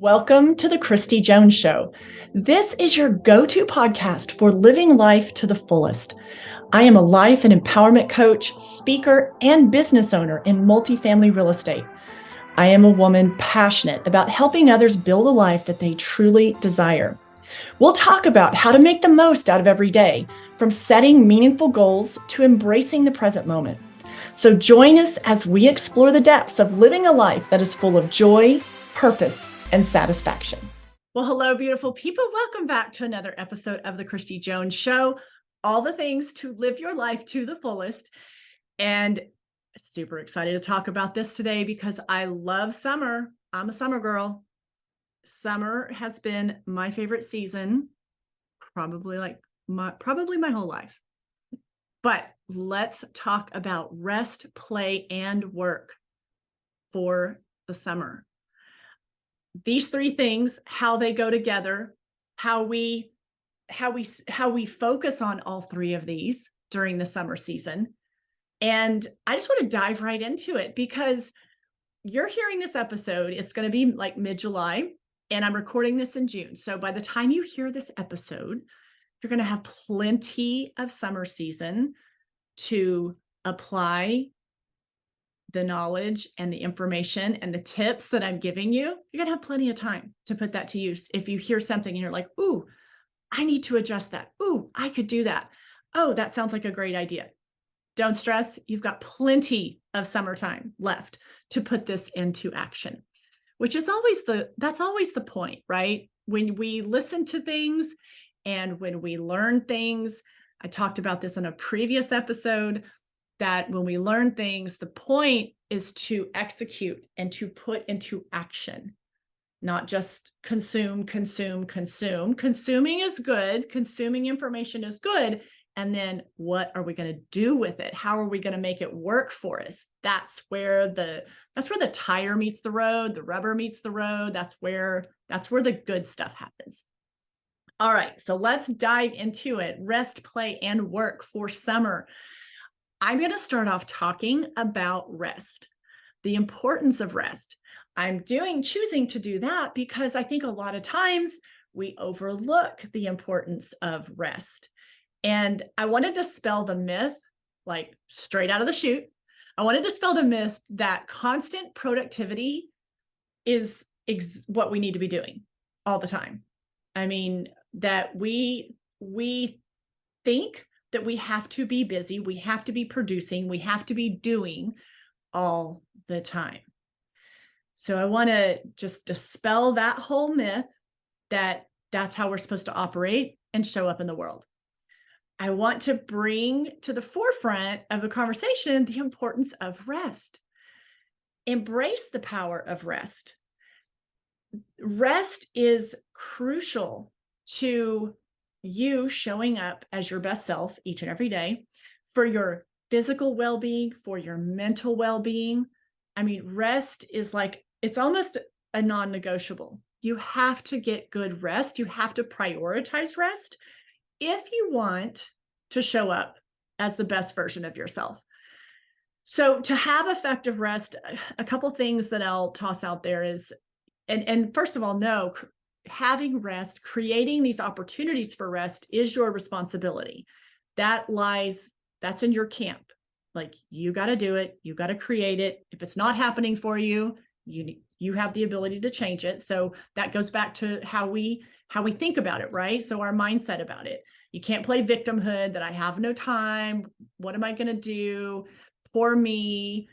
Welcome to the Kristi Jones Show. This is your go-to podcast for living life to the fullest. I am a life and empowerment coach, speaker, and business owner in multifamily real estate. I am a woman passionate about helping others build a life that they truly desire. We'll talk about how to make the most out of every day, from setting meaningful goals to embracing the present moment. So join us as we explore the depths of living a life that is full of joy, purpose, and satisfaction. Well, hello, beautiful people. Welcome back to another episode of the Kristi Jones Show. All the things to live your life to the fullest. And super excited to talk about this today because I love summer. I'm a summer girl. Summer has been my favorite season, probably my whole life. But let's talk about rest, play, and work for the summer. These three things, how they go together, how we focus on all three of these during the summer season. And I just want to dive right into it because you're hearing this episode, it's going to be like mid-July, and I'm recording this in June. So by the time you hear this episode, you're going to have plenty of summer season to apply the knowledge and the information and the tips that I'm giving you. You're going to have plenty of time to put that to use. If you hear something and you're like, ooh, I need to adjust that. Ooh, I could do that. Oh, that sounds like a great idea. Don't stress. You've got plenty of summertime left to put this into action, which is that's always the point, right? When we listen to things and when we learn things, I talked about this in a previous episode, that when we learn things, the point is to execute and to put into action, not just consume. Consuming is good. Consuming information is good. And then what are we going to do with it? How are we going to make it work for us? That's where the tire meets the road, the rubber meets the road. That's where the good stuff happens. All right, so let's dive into it. Rest, play, and work for summer. I'm going to start off talking about rest, the importance of rest. I'm choosing to do that because I think a lot of times we overlook the importance of rest. And I want to dispel the myth, like straight out of the chute. I want to dispel the myth that constant productivity is what we need to be doing all the time. I mean, that we think that we have to be busy, we have to be producing, we have to be doing all the time. So I want to just dispel that whole myth that that's how we're supposed to operate and show up in the world. I want to bring to the forefront of the conversation the importance of rest. Embrace the power of rest. Rest is crucial to you showing up as your best self each and every day for your physical well-being, for your mental well-being. I mean, rest is it's almost a non-negotiable. You have to get good rest. You have to prioritize rest if you want to show up as the best version of yourself. So to have effective rest, a couple things that I'll toss out there is, and first of all, no, having rest, creating these opportunities for rest is your responsibility. That's in your camp. Like, you got to do it. You got to create it. If it's not happening for you, you have the ability to change it. So that goes back to how we think about it, right? So our mindset about it. You can't play victimhood that I have no time. What am I going to do? Poor me.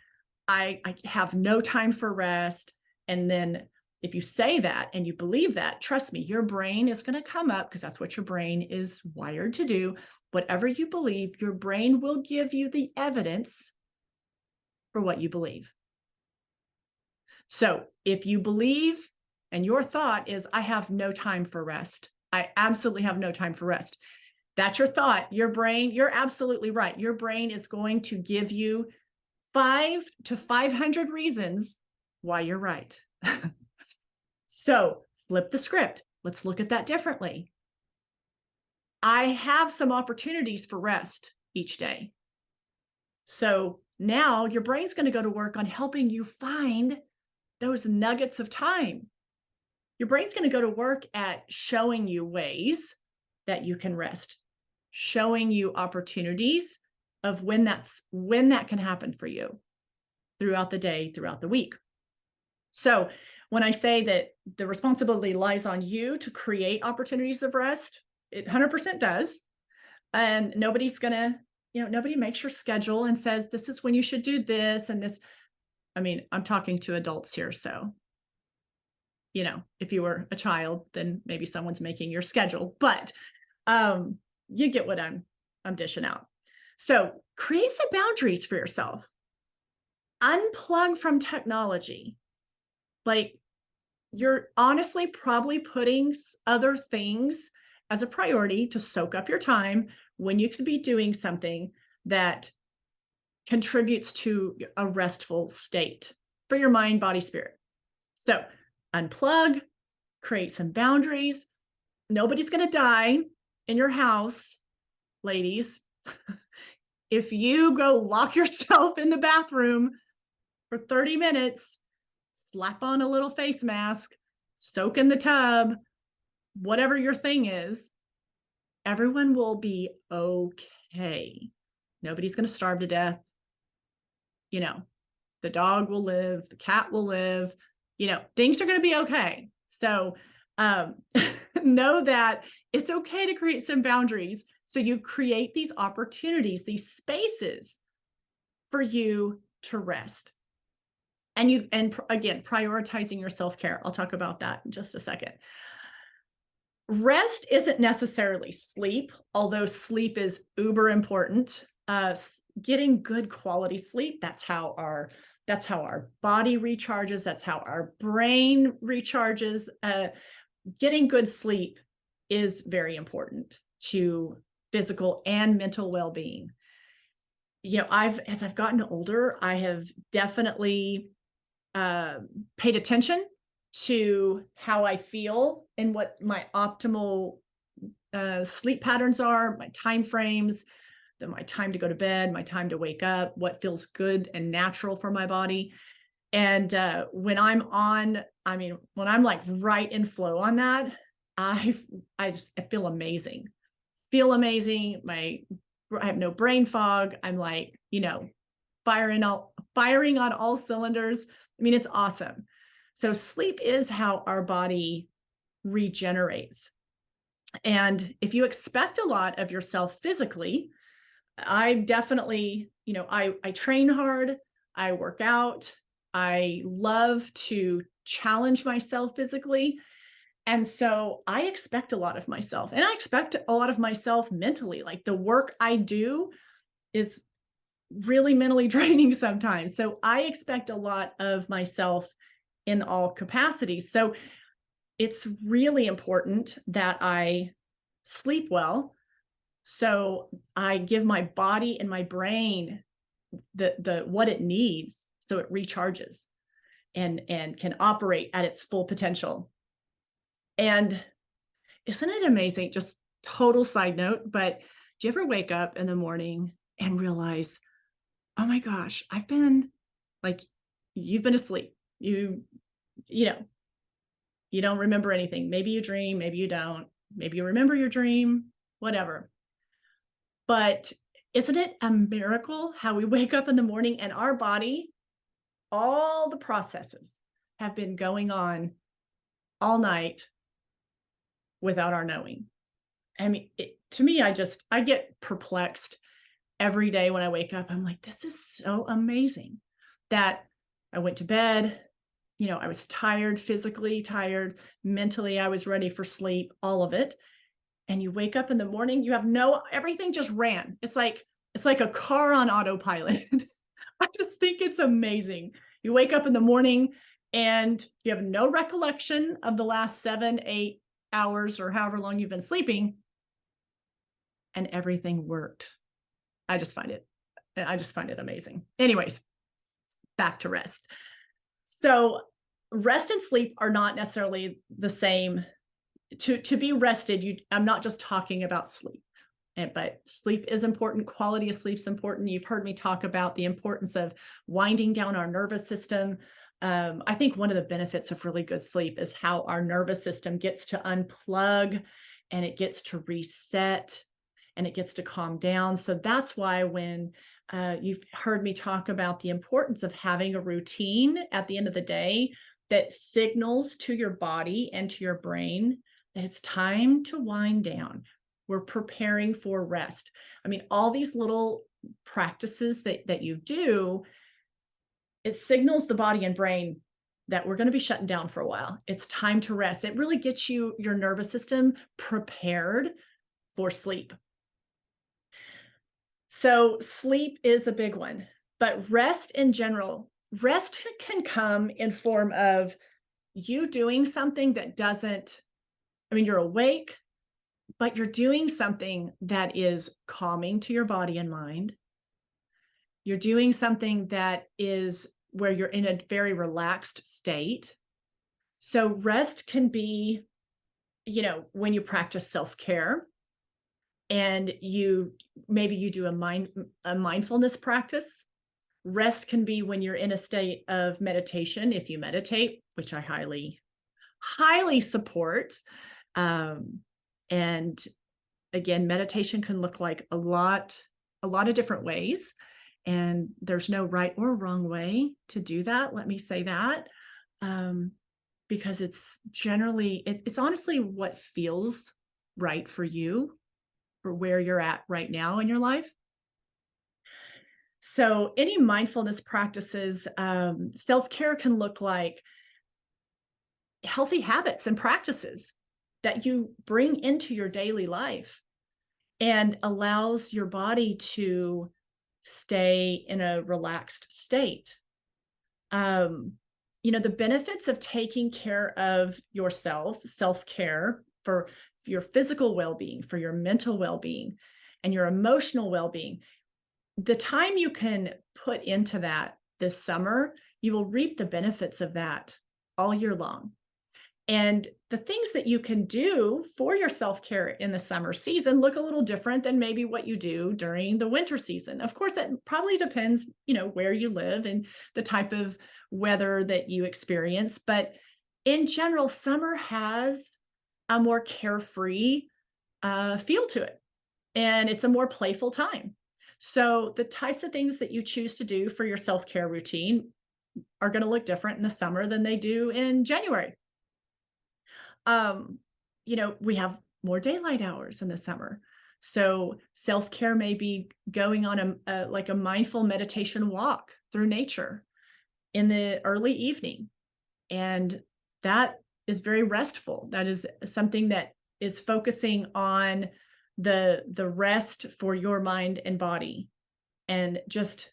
I have no time for rest. And then if you say that and you believe that, trust me, your brain is going to come up, because that's what your brain is wired to do. Whatever you believe, your brain will give you the evidence for what you believe. So if you believe and your thought is, I have no time for rest, I absolutely have no time for rest, that's your thought. Your brain, you're absolutely right. Your brain is going to give you 5 to 500 reasons why you're right. So flip the script. Let's look at that differently. I have some opportunities for rest each day. So now your brain's going to go to work on helping you find those nuggets of time Your brain's going to go to work at showing you ways that you can rest, showing you opportunities of when that can happen for you throughout the day, throughout the week. So when I say that the responsibility lies on you to create opportunities of rest, it 100% does. And nobody's going to, nobody makes your schedule and says, this is when you should do this and this. I mean, I'm talking to adults here. So, if you were a child, then maybe someone's making your schedule, but you get what I'm dishing out. So create some boundaries for yourself. Unplug from technology. Like, you're honestly probably putting other things as a priority to soak up your time when you could be doing something that contributes to a restful state for your mind, body, spirit. So unplug, create some boundaries. Nobody's going to die in your house, ladies. If you go lock yourself in the bathroom for 30 minutes, slap on a little face mask, soak in the tub, whatever your thing is, everyone will be okay. Nobody's going to starve to death. The dog will live, the cat will live, things are going to be okay. So know that it's okay to create some boundaries. So you create these opportunities, these spaces for you to rest. And again, prioritizing your self-care. I'll talk about that in just a second. Rest isn't necessarily sleep, although sleep is uber important. Getting good quality sleep, that's how our body recharges, that's how our brain recharges. Getting good sleep is very important to physical and mental well-being. As I've gotten older, I have definitely paid attention to how I feel and what my optimal sleep patterns are, my time frames, my time to go to bed, my time to wake up, what feels good and natural for my body. And when I'm like right in flow on that, I feel amazing. I have no brain fog. I'm like, firing on all cylinders. I mean, it's awesome. So sleep is how our body regenerates. And if you expect a lot of yourself physically, I definitely, I train hard, I work out, I love to challenge myself physically. And so I expect a lot of myself, and I expect a lot of myself mentally. Like, the work I do is really mentally draining sometimes. So I expect a lot of myself in all capacities. So it's really important that I sleep well. So I give my body and my brain the what it needs, so it recharges and can operate at its full potential. And isn't it amazing? Just total side note, but do you ever wake up in the morning and realize, oh my gosh, I've been like, you've been asleep. You don't remember anything. Maybe you dream, maybe you don't. Maybe you remember your dream, whatever. But isn't it a miracle how we wake up in the morning and our body, all the processes have been going on all night without our knowing? I mean, to me, I get perplexed every day when I wake up. I'm like, this is so amazing that I went to bed. I was tired, physically tired, mentally, I was ready for sleep, all of it. And you wake up in the morning, you have everything just ran. It's like a car on autopilot. I just think it's amazing. You wake up in the morning and you have no recollection of the last 7-8 hours or however long you've been sleeping, and everything worked. I just find it amazing. Anyways, back to rest. So rest and sleep are not necessarily the same. To be rested, I'm not just talking about sleep, but sleep is important. Quality of sleep is important. You've heard me talk about the importance of winding down our nervous system, I think one of the benefits of really good sleep is how our nervous system gets to unplug and it gets to reset and it gets to calm down. So that's why when you've heard me talk about the importance of having a routine at the end of the day that signals to your body and to your brain that it's time to wind down. We're preparing for rest. I mean, all these little practices that you do, it signals the body and brain that we're going to be shutting down for a while. It's time to rest. It really gets your nervous system prepared for sleep. So sleep is a big one, but rest in general, rest can come in form of you doing something that doesn't, I mean, you're awake, but you're doing something that is calming to your body and mind. You're doing something that is where you're in a very relaxed state. So rest can be, when you practice self-care and maybe you do a mindfulness practice. Rest can be when you're in a state of meditation, if you meditate, which I highly support. And again, meditation can look like a lot of different ways. And there's no right or wrong way to do that. Let me say that. Because it's generally, it's honestly what feels right for you, for where you're at right now in your life. So any mindfulness practices, self-care can look like healthy habits and practices that you bring into your daily life and allows your body to stay in a relaxed state. The benefits of taking care of yourself, self-care for your physical well-being, for your mental well-being, and your emotional well-being. The time you can put into that this summer, you will reap the benefits of that all year long. And the things that you can do for your self-care in the summer season look a little different than maybe what you do during the winter season. Of course, it probably depends, where you live and the type of weather that you experience. But in general, summer has a more carefree feel to it. And it's a more playful time. So the types of things that you choose to do for your self-care routine are going to look different in the summer than they do in January. We have more daylight hours in the summer. So self-care may be going on a mindful meditation walk through nature in the early evening. And that is very restful. That is something that is focusing on the rest for your mind and body and just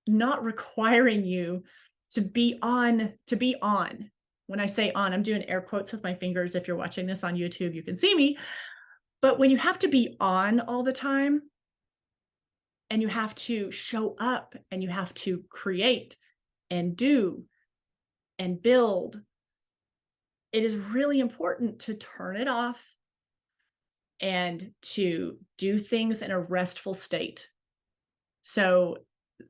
not requiring you to be on. When I say on, I'm doing air quotes with my fingers. If you're watching this on YouTube, you can see me. But when you have to be on all the time and you have to show up and you have to create and do and build, it is really important to turn it off and to do things in a restful state. So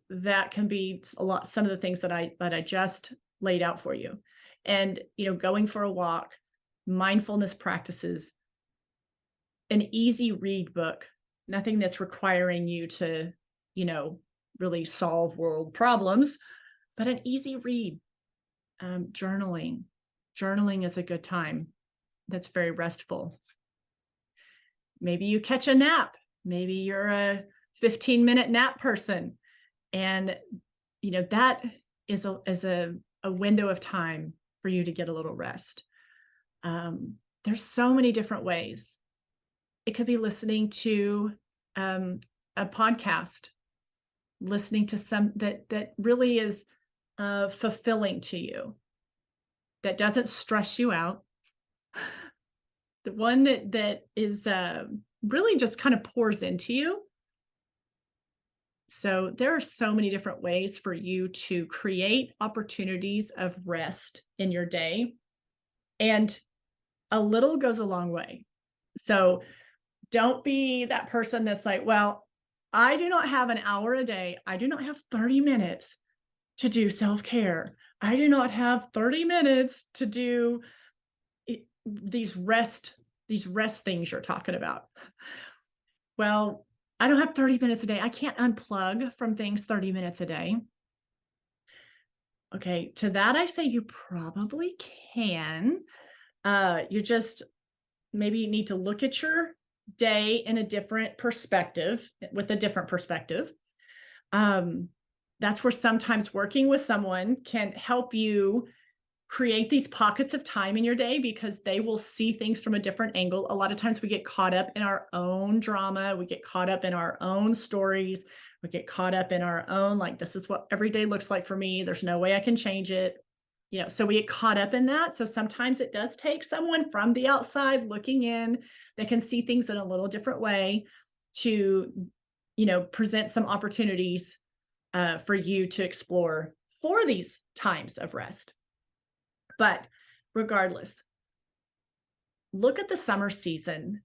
that can be some of the things that I just laid out for you. And, going for a walk, mindfulness practices, an easy read book, nothing that's requiring you to, really solve world problems, but an easy read. Journaling is a good time. That's very restful. Maybe you catch a nap. Maybe you're a 15-minute nap person. And, that is a window of time for you to get a little rest. There's so many different ways. It could be listening to a podcast, listening to some that really is fulfilling to you, that doesn't stress you out. The one that is really just kind of pours into you. So there are so many different ways for you to create opportunities of rest in your day. And a little goes a long way. So don't be that person that's like, well, I do not have an hour a day. I do not have 30 minutes to do self-care. I do not have 30 minutes to do these rest things you're talking about. Well, I don't have 30 minutes a day. I can't unplug from things 30 minutes a day. Okay, to that I say you probably can. You just maybe need to look at your day in a different perspective, with a different perspective. That's where sometimes working with someone can help you create these pockets of time in your day, because they will see things from a different angle. A lot of times we get caught up in our own drama. We get caught up in our own stories. We get caught up in our own, like, this is what every day looks like for me. There's no way I can change it. So we get caught up in that. So sometimes it does take someone from the outside looking in that can see things in a little different way to, present some opportunities for you to explore for these times of rest. But regardless, look at the summer season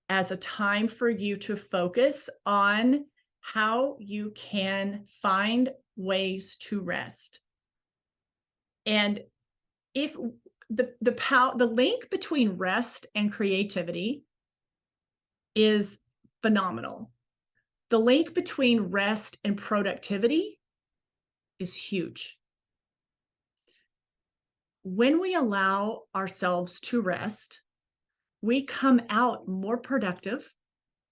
as a time for you to focus on how you can find ways to rest. And if the link between rest and creativity is phenomenal. The link between rest and productivity is huge. When we allow ourselves to rest, we come out more productive,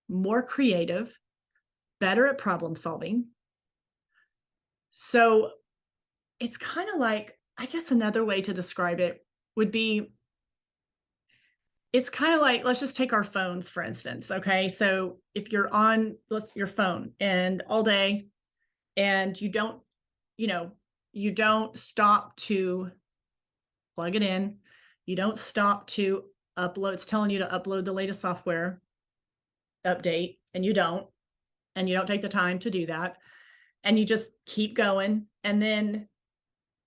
more creative, better at problem solving. So it's kind of like, I guess another way to describe it would be, it's kind of like, let's just take our phones, for instance. Okay. So if you're on your phone and all day, and you don't stop to plug it in, you don't stop to upload, it's telling you to upload the latest software update, and you don't take the time to do that, and you just keep going. And then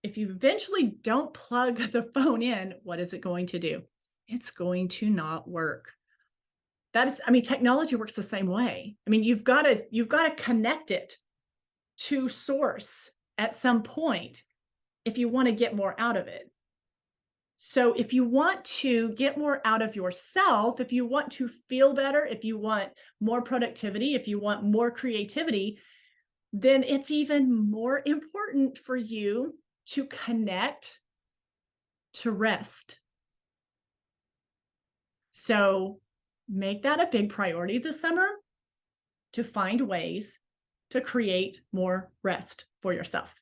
if you eventually don't plug the phone in, what is it going to do? It's going to not work. Technology works the same way. You've got to connect it to source at some point if you want to get more out of it. So if you want to get more out of yourself, if you want to feel better, if you want more productivity, if you want more creativity, then it's even more important for you to connect to rest. So make that a big priority this summer, to find ways to create more rest for yourself.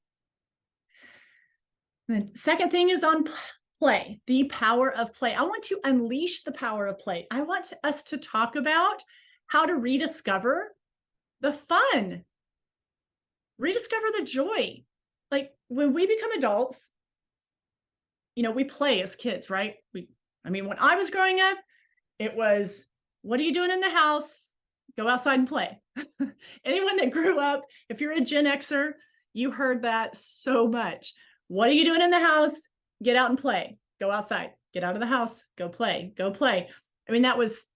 And the second thing is on play, the power of play. I want to unleash the power of play. I want us to talk about how to rediscover the fun, rediscover the joy. Like, when we become adults, we play as kids, right? When I was growing up, it was, what are you doing in the house? Go outside and play. Anyone that grew up, if you're a Gen Xer, you heard that so much. What are you doing in the house? Get out and play. Go outside. Get out of the house. Go play. Go play. That was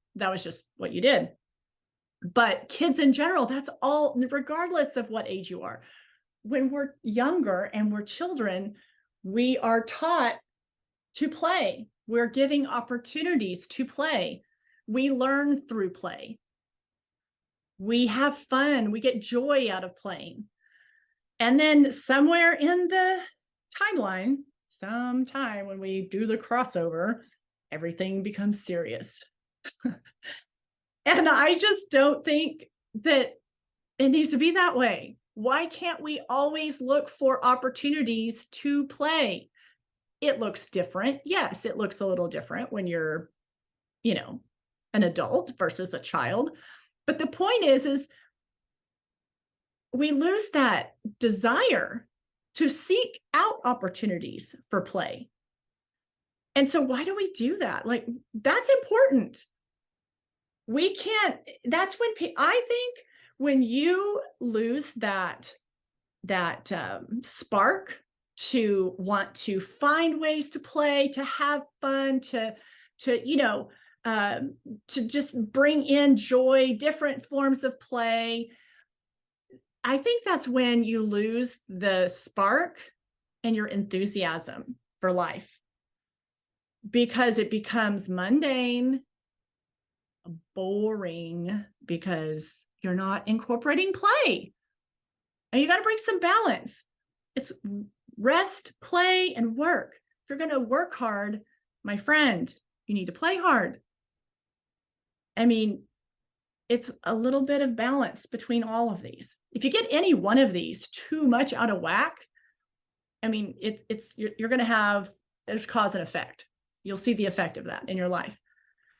just what you did. But kids in general, that's all, regardless of what age you are. When we're younger and we're children, we are taught to play. We're giving opportunities to play. We learn through play. We have fun. We get joy out of playing. And then somewhere in the timeline, sometime when we do the crossover, everything becomes serious. And I just don't think that it needs to be that way. Why can't we always look for opportunities to play? It looks different. Yes, it looks a little different when you're, an adult versus a child. But the point is we lose that desire to seek out opportunities for play. And so why do we do that? Like, that's important. We can't, that's when I think when you lose that spark to want to find ways to play, to have fun, to just bring in joy, different forms of play, I think that's when you lose the spark and your enthusiasm for life, because it becomes mundane, boring, because you're not incorporating play. And you got to bring some balance. It's rest, play, and work. If you're going to work hard, my friend, you need to play hard. I mean, it's a little bit of balance between all of these. If you get any one of these too much out of whack, I mean, you're going to have, there's cause and effect. You'll see the effect of that in your life.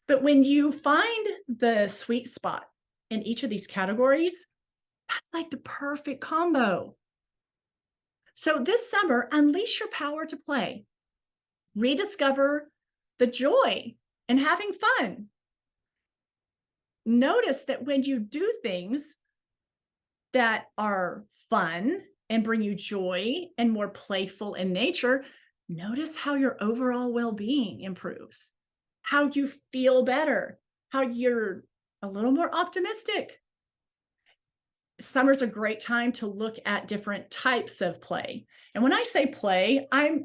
But when you find the sweet spot in each of these categories, that's like the perfect combo. So this summer, unleash your power to play. Rediscover the joy in having fun. Notice that when you do things that are fun and bring you joy and more playful in nature, notice how your overall well-being improves, how you feel better, how you're a little more optimistic. Summer's a great time to look at different types of play. And when I say play, I'm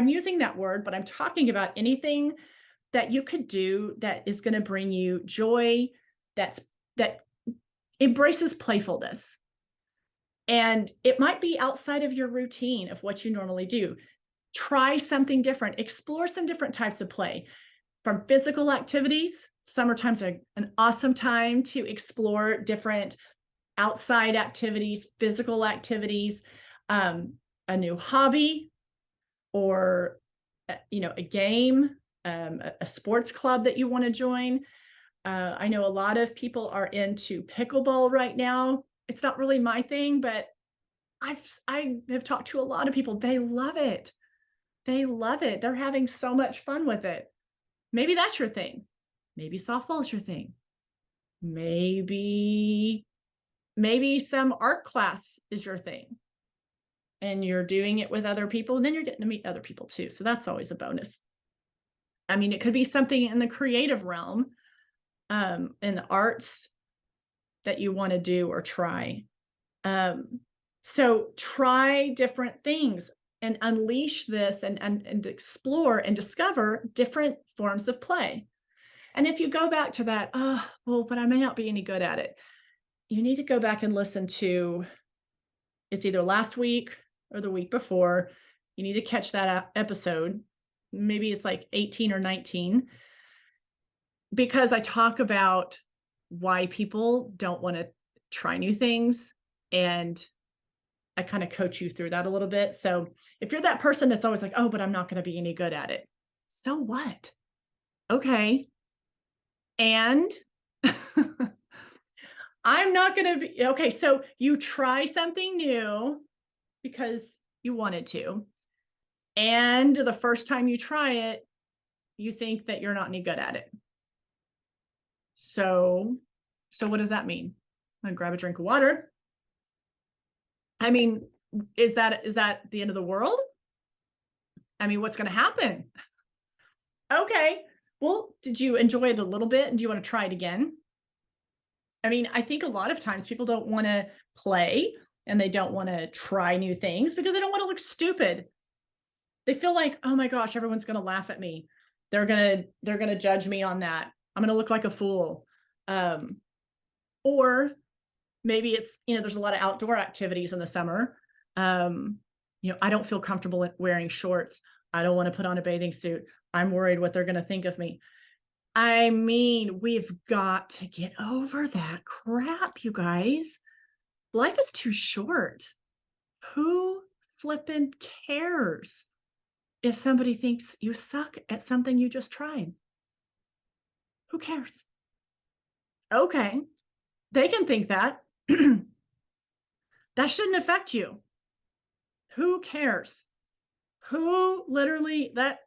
using that word, but I'm talking about anything that you could do that is going to bring you joy, that embraces playfulness. And it might be outside of your routine of what you normally do. Try something different, explore some different types of play. From physical activities, summertime's an awesome time to explore different outside activities, physical activities, a new hobby, or a game, a sports club that you want to join. I know a lot of people are into pickleball right now. It's not really my thing, but I have talked to a lot of people. They love it. They love it. They're having so much fun with it. Maybe that's your thing. Maybe softball is your thing. Maybe some art class is your thing. And you're doing it with other people, and then you're getting to meet other people too. So that's always a bonus. I mean, it could be something in the creative realm, in the arts that you want to do or try. So try different things and unleash this and explore and discover different forms of play. And if you go back to that, but I may not be any good at it, you need to go back and listen to, it's either last week or the week before. You need to catch that episode. Maybe it's like 18 or 19, because I talk about why people don't want to try new things, and I kind of coach you through that a little bit. So if you're that person that's always like, but I'm not going to be any good at it. So what? Okay. And I'm not going to be, okay. So you try something new because you wanted to. And the first time you try it, you think that you're not any good at it. So what does that mean? I'm going to grab a drink of water. I mean, is that the end of the world? I mean, what's going to happen? Okay. Well, did you enjoy it a little bit, and do you want to try it again? I mean, I think a lot of times people don't want to play and they don't want to try new things because they don't want to look stupid. They feel like, oh my gosh, everyone's going to laugh at me. They're going to judge me on that. I'm going to look like a fool. Or maybe it's, there's a lot of outdoor activities in the summer. I don't feel comfortable wearing shorts. I don't want to put on a bathing suit. I'm worried what they're going to think of me. I mean, we've got to get over that crap, you guys. Life is too short. Who flippin' cares if somebody thinks you suck at something you just tried? Who cares? Okay, they can think that. That shouldn't affect you. Who cares? Who literally let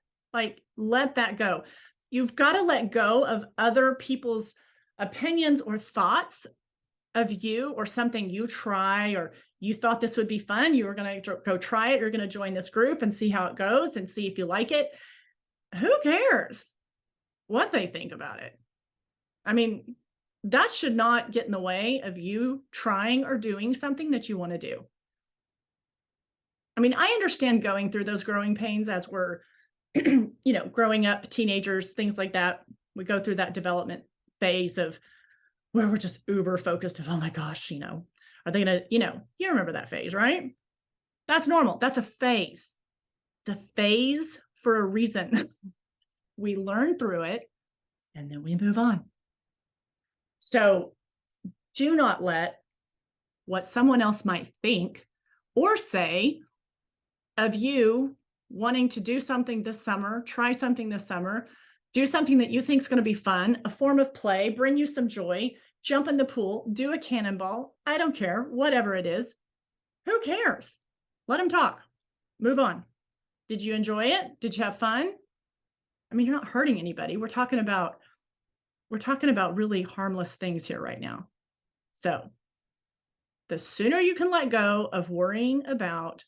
that go. You've got to let go of other people's opinions or thoughts of you, or something you try, or you thought this would be fun. You were going to go try it. You're going to join this group and see how it goes and see if you like it. Who cares what they think about it? I mean, that should not get in the way of you trying or doing something that you want to do. I mean, I understand going through those growing pains as we're, growing up, teenagers, things like that. We go through that development phase of where we're just uber focused of, oh my gosh, are they going to, you remember that phase, right? That's normal. That's a phase. It's a phase for a reason. We learn through it and then we move on. So do not let what someone else might think or say of you wanting to do something this summer, try something this summer, do something that you think is going to be fun, a form of play, bring you some joy, jump in the pool, do a cannonball. I don't care, whatever it is. Who cares? Let them talk. Move on. Did you enjoy it? Did you have fun? I mean, you're not hurting anybody. We're talking about really harmless things here right now. So the sooner you can let go of worrying about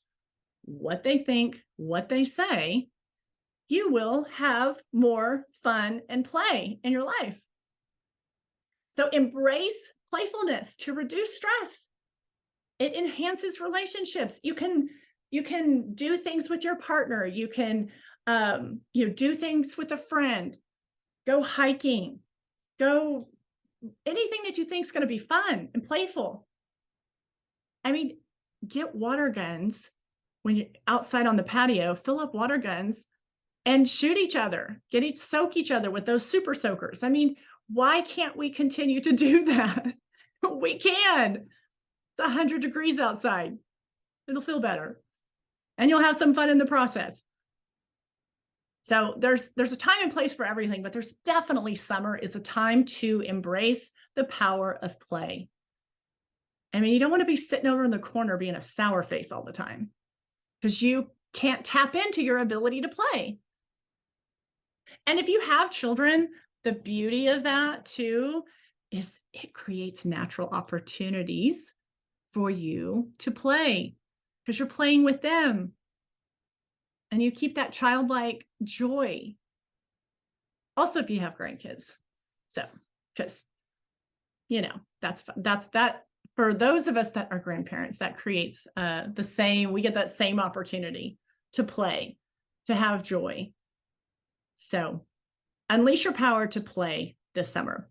what they think, what they say, you will have more fun and play in your life. So embrace playfulness to reduce stress. It enhances relationships. You can do things with your partner. You can do things with a friend. Go hiking. Go anything that you think is going to be fun and playful. I mean, get water guns when you're outside on the patio, fill up water guns and shoot each other, soak each other with those super soakers. I mean, why can't we continue to do that? We can. It's 100 degrees outside. It'll feel better. And you'll have some fun in the process. So there's a time and place for everything, but there's definitely summer is a time to embrace the power of play. I mean, you don't want to be sitting over in the corner being a sour face all the time because you can't tap into your ability to play. And if you have children, the beauty of that too is it creates natural opportunities for you to play because you're playing with them. And you keep that childlike joy. Also, if you have grandkids. So, because, that's that for those of us that are grandparents, that creates we get that same opportunity to play, to have joy. So unleash your power to play this summer.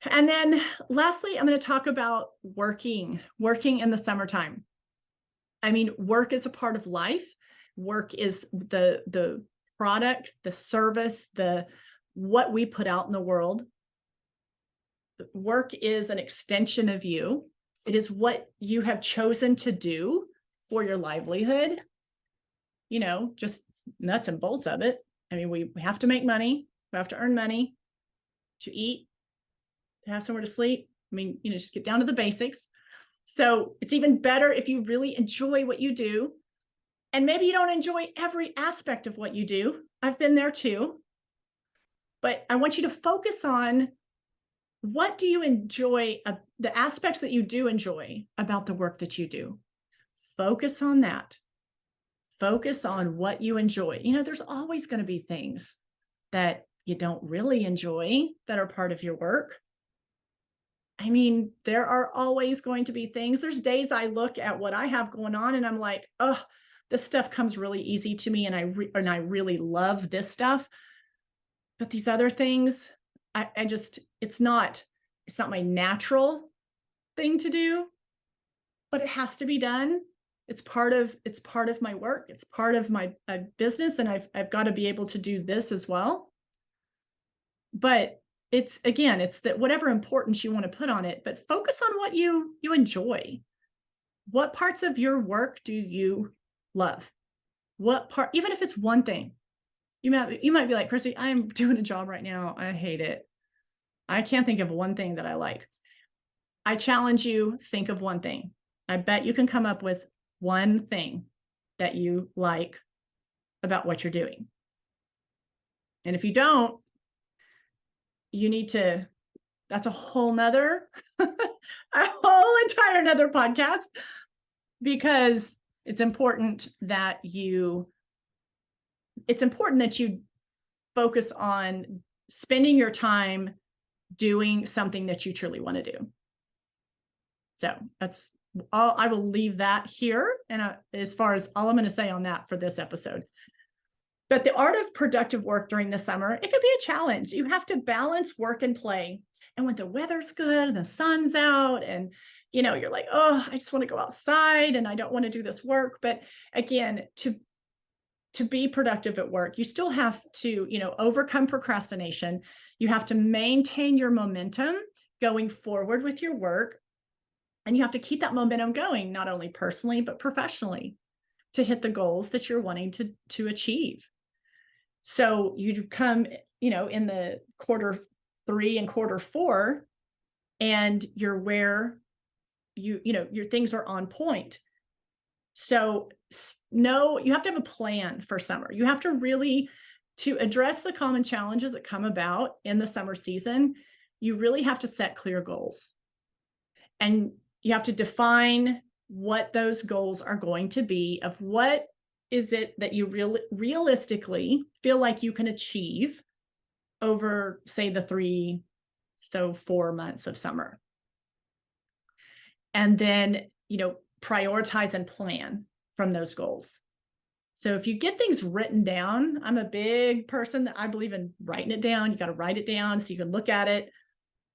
And then lastly, I'm going to talk about working in the summertime. I mean, work is a part of life. Work is the product, the service, what we put out in the world. Work is an extension of you. It is what you have chosen to do for your livelihood. Just nuts and bolts of it. I mean, we have to make money. We have to earn money to eat, to have somewhere to sleep. I mean, just get down to the basics. So it's even better if you really enjoy what you do. And maybe you don't enjoy every aspect of what you do. I've been there too. But I want you to focus on what do you enjoy, the aspects that you do enjoy about the work that you do. Focus on that. Focus on what you enjoy. There's always going to be things that you don't really enjoy that are part of your work. I mean, there are always going to be things. There's days I look at what I have going on and I'm like, oh, this stuff comes really easy to me and I really love this stuff. But these other things, I just, it's not my natural thing to do, but it has to be done. It's part of my work. It's part of my business. And I've got to be able to do this as well. But it's that whatever importance you want to put on it, but focus on what you enjoy. What parts of your work do you love? What part, even if it's one thing, you might be like, Kristi, I'm doing a job right now. I hate it. I can't think of one thing that I like. I challenge you, think of one thing. I bet you can come up with one thing that you like about what you're doing. And if you don't, you need to, that's a whole nother, a whole entire another podcast, because it's important that you focus on spending your time doing something that you truly want to do. So that's I will leave that here. And as far as all I'm going to say on that for this episode. But the art of productive work during the summer, it could be a challenge. You have to balance work and play. And when the weather's good and the sun's out and, you're like, oh, I just want to go outside and I don't want to do this work. But again, to be productive at work, you still have to, overcome procrastination. You have to maintain your momentum going forward with your work. And you have to keep that momentum going, not only personally, but professionally, to hit the goals that you're wanting to achieve. So you come, in the quarter 3 and quarter 4, and you're where your things are on point. So no, you have to have a plan for summer. You have to really, to address the common challenges that come about in the summer season, you really have to set clear goals. And you have to define what those goals are going to be, of what is it that you realistically feel like you can achieve over, say, the 4 months of summer. And then, prioritize and plan from those goals. So if you get things written down, I'm a big person that I believe in writing it down. You got to write it down so you can look at it,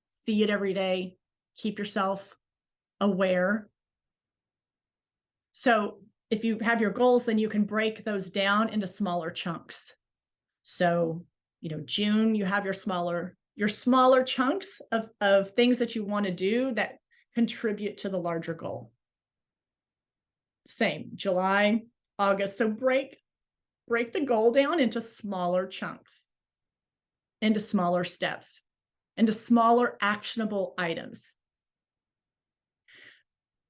see it every day, keep yourself aware. So if you have your goals, then you can break those down into smaller chunks. So, June, you have your smaller chunks of things that you want to do that contribute to the larger goal. Same, July, August. So break the goal down into smaller chunks, into smaller steps, into smaller actionable items.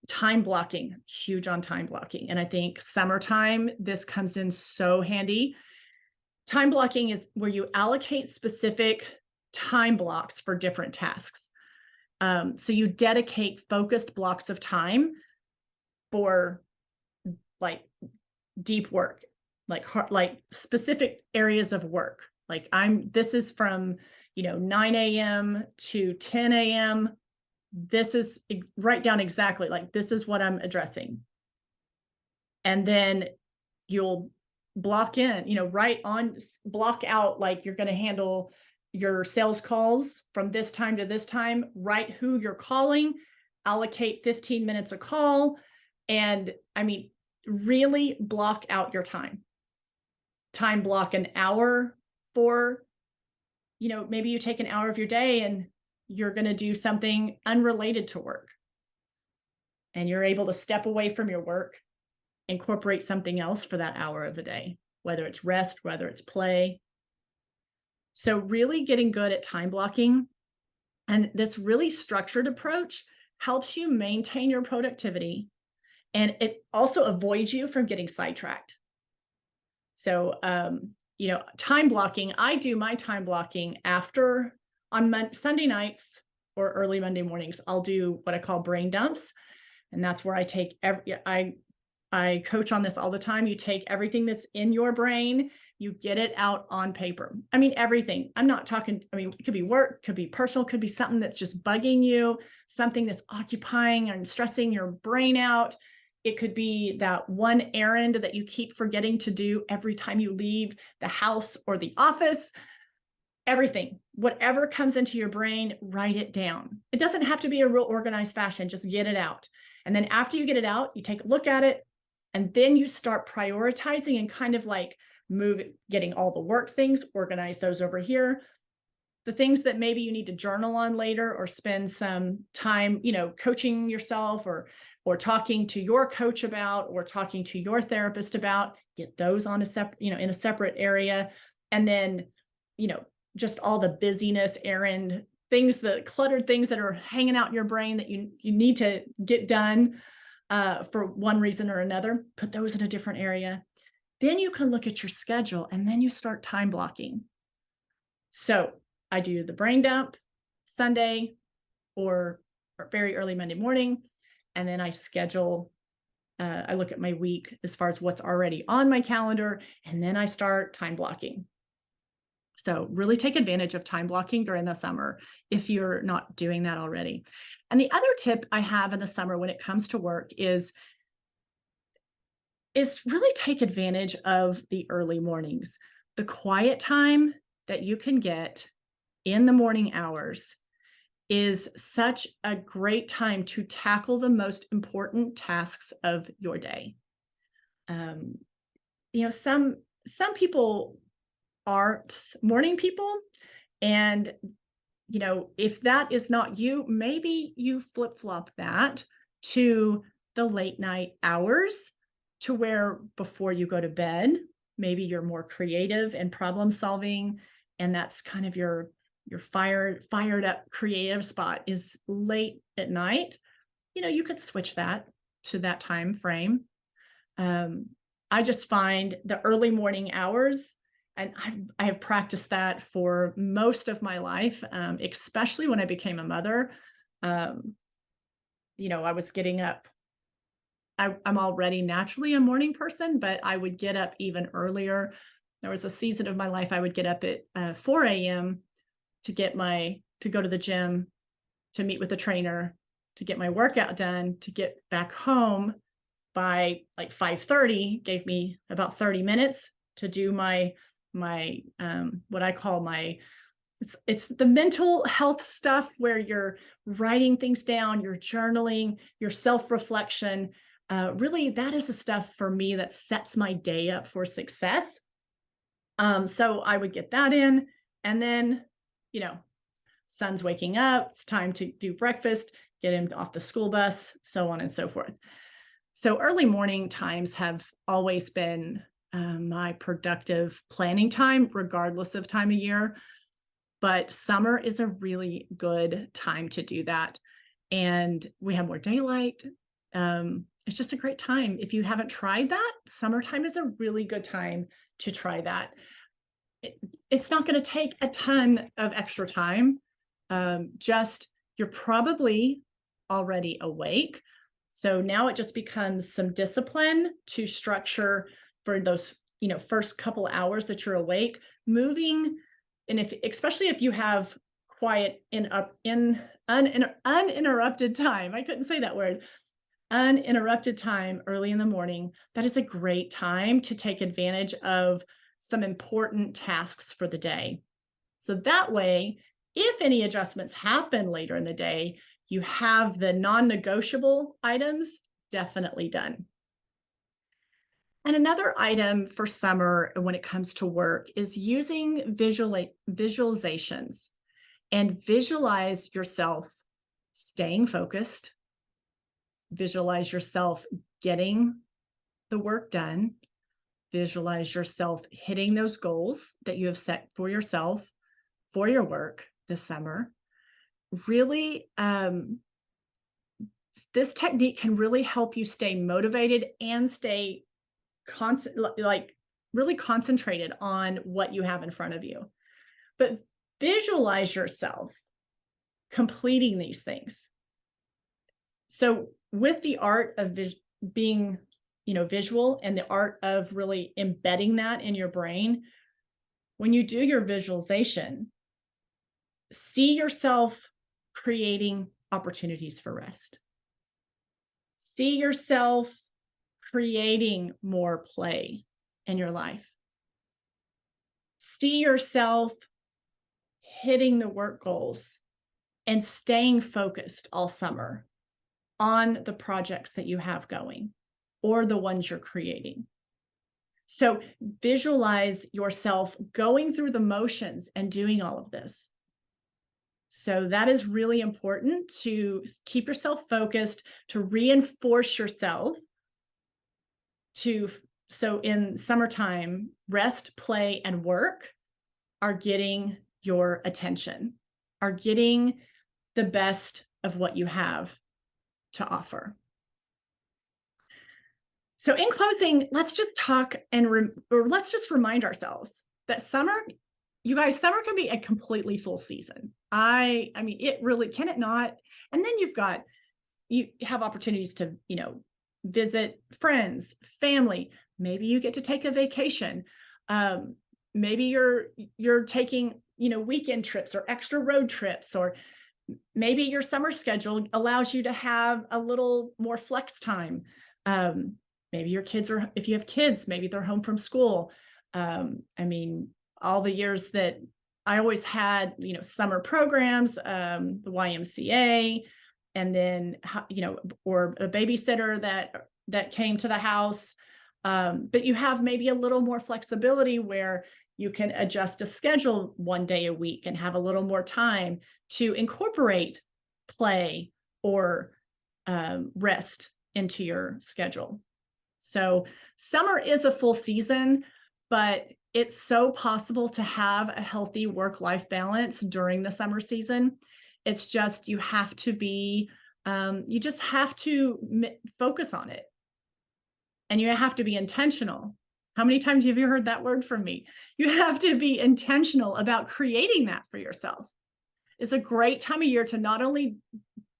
Time blocking, huge on time blocking. And I think summertime, this comes in so handy. Time blocking is where you allocate specific time blocks for different tasks. So you dedicate focused blocks of time for like deep work, like specific areas of work. Like this is from, 9 a.m. to 10 a.m. This is write down exactly, like, this is what I'm addressing. And then you'll block in, block out, like, you're going to handle your sales calls from this time to this time, write who you're calling, allocate 15 minutes a call. And really block out your time block an hour for, maybe you take an hour of your day and you're going to do something unrelated to work. And you're able to step away from your work, incorporate something else for that hour of the day, whether it's rest, whether it's play. So really getting good at time blocking, and this really structured approach helps you maintain your productivity, and it also avoids you from getting sidetracked. So, time blocking, I do my time blocking on Sunday nights or early Monday mornings. I'll do what I call brain dumps. And that's where I take I coach on this all the time. You take everything that's in your brain, you get it out on paper. Everything. I'm not talking, it could be work, could be personal, could be something that's just bugging you, something that's occupying and stressing your brain out. It could be that one errand that you keep forgetting to do every time you leave the house or the office. Everything, whatever comes into your brain, write it down. It doesn't have to be a real organized fashion, just get it out. And then after you get it out, you take a look at it, and then you start prioritizing and kind of like getting all the work things, organize those over here. The things that maybe you need to journal on later or spend some time, coaching yourself or talking to your coach about, or talking to your therapist about, get those on in a separate area. And then, just all the busyness, errand things, the cluttered things that are hanging out in your brain that you need to get done for one reason or another, put those in a different area. Then you can look at your schedule, and then you start time blocking. So I do the brain dump Sunday or very early Monday morning. And then I schedule, I look at my week as far as what's already on my calendar, and then I start time blocking. So really take advantage of time blocking during the summer if you're not doing that already. And the other tip I have in the summer when it comes to work is really take advantage of the early mornings, the quiet time that you can get in the morning hours is such a great time to tackle the most important tasks of your day. Um, some people aren't morning people, and if that is not you, maybe you flip flop that to the late night hours, to where before you go to bed, maybe you're more creative and problem solving, and that's kind of your fired up creative spot is late at night. You could switch that to that time frame. I just find the early morning hours, and I have practiced that for most of my life, especially when I became a mother. I was getting up. I'm already naturally a morning person, but I would get up even earlier. There was a season of my life I would get up at 4 a.m. to go to the gym, to meet with the trainer, to get my workout done, to get back home by like 5:30. Gave me about 30 minutes to do my what I call it's the mental health stuff, where you're writing things down, you're journaling, your self-reflection. Really, that is the stuff for me that sets my day up for success. So I would get that in, and then, you know, son's waking up, it's time to do breakfast, get him off the school bus, so on and so forth. So early morning times have always been my productive planning time, regardless of time of year. But summer is a really good time to do that. And we have more daylight. It's just a great time. If you haven't tried that, summertime is a really good time to try that. It's not going to take a ton of extra time. Just you're probably already awake. So now it just becomes some discipline to structure for those, first couple hours that you're awake, moving. And especially if you have quiet uninterrupted time, I couldn't say that word, uninterrupted time early in the morning, that is a great time to take advantage of some important tasks for the day. So that way, if any adjustments happen later in the day, you have the non-negotiable items definitely done. And another item for summer when it comes to work is using visualizations, and visualize yourself staying focused, visualize yourself getting the work done, visualize yourself hitting those goals that you have set for yourself for your work this summer. Really, this technique can really help you stay motivated and stay really concentrated on what you have in front of you. But visualize yourself completing these things. So with the art of being, visual, and the art of really embedding that in your brain, when you do your visualization, see yourself creating opportunities for rest. See yourself creating more play in your life. See yourself hitting the work goals and staying focused all summer on the projects that you have going or the ones you're creating. So visualize yourself going through the motions and doing all of this. So that is really important, to keep yourself focused, to reinforce yourself. So in summertime, rest, play, and work are getting your attention, are getting the best of what you have to offer. So in closing, let's just talk or let's just remind ourselves that summer, you guys, summer can be a completely full season. I mean, it really, can it not? And then you have opportunities to, visit friends, family. Maybe you get to take a vacation. maybe you're taking, weekend trips or extra road trips, or maybe your summer schedule allows you to have a little more flex time. Maybe your kids are, if you have kids, maybe they're home from school. I mean, all the years that I always had, summer programs, the YMCA, and then, or a babysitter that came to the house. But you have maybe a little more flexibility where you can adjust a schedule one day a week and have a little more time to incorporate play or rest into your schedule. So summer is a full season, but it's so possible to have a healthy work-life balance during the summer season. It's just, you have to be, you just have to focus on it. And you have to be intentional. How many times have you heard that word from me? You have to be intentional about creating that for yourself. It's a great time of year to not only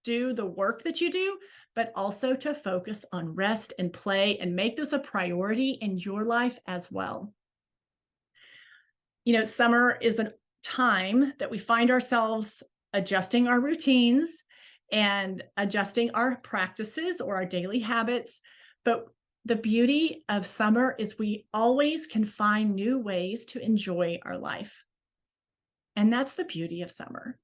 do the work that you do, but also to focus on rest and play and make this a priority in your life as well. Summer is a time that we find ourselves adjusting our routines and adjusting our practices or our daily habits. But the beauty of summer is we always can find new ways to enjoy our life. And that's the beauty of summer.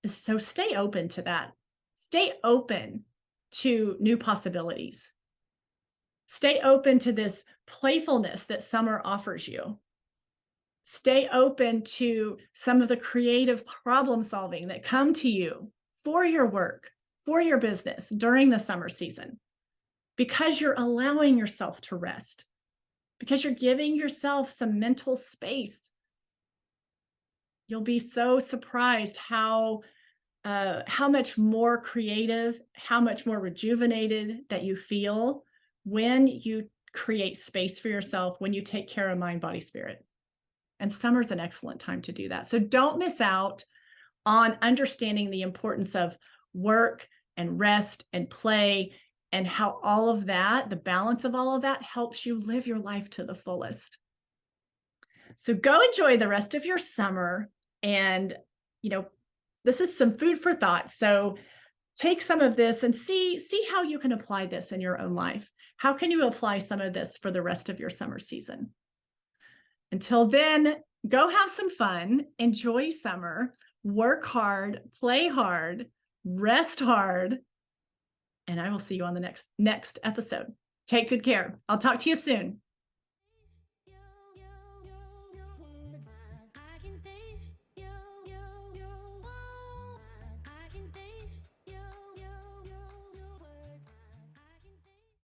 So stay open to that. Stay open to new possibilities. Stay open to this playfulness that summer offers you. Stay open to some of the creative problem solving that come to you for your work, for your business during the summer season, because you're allowing yourself to rest, because you're giving yourself some mental space. You'll be so surprised how much more creative, how much more rejuvenated that you feel when you create space for yourself, when you take care of mind, body, spirit. And summer's an excellent time to do that. So don't miss out on understanding the importance of work and rest and play, and how all of that, the balance of all of that, helps you live your life to the fullest. So go enjoy the rest of your summer. And, this is some food for thought. So take some of this and see how you can apply this in your own life. How can you apply some of this for the rest of your summer season? Until then, go have some fun, enjoy summer, work hard, play hard, rest hard, and I will see you on the next episode. Take good care. I'll talk to you soon.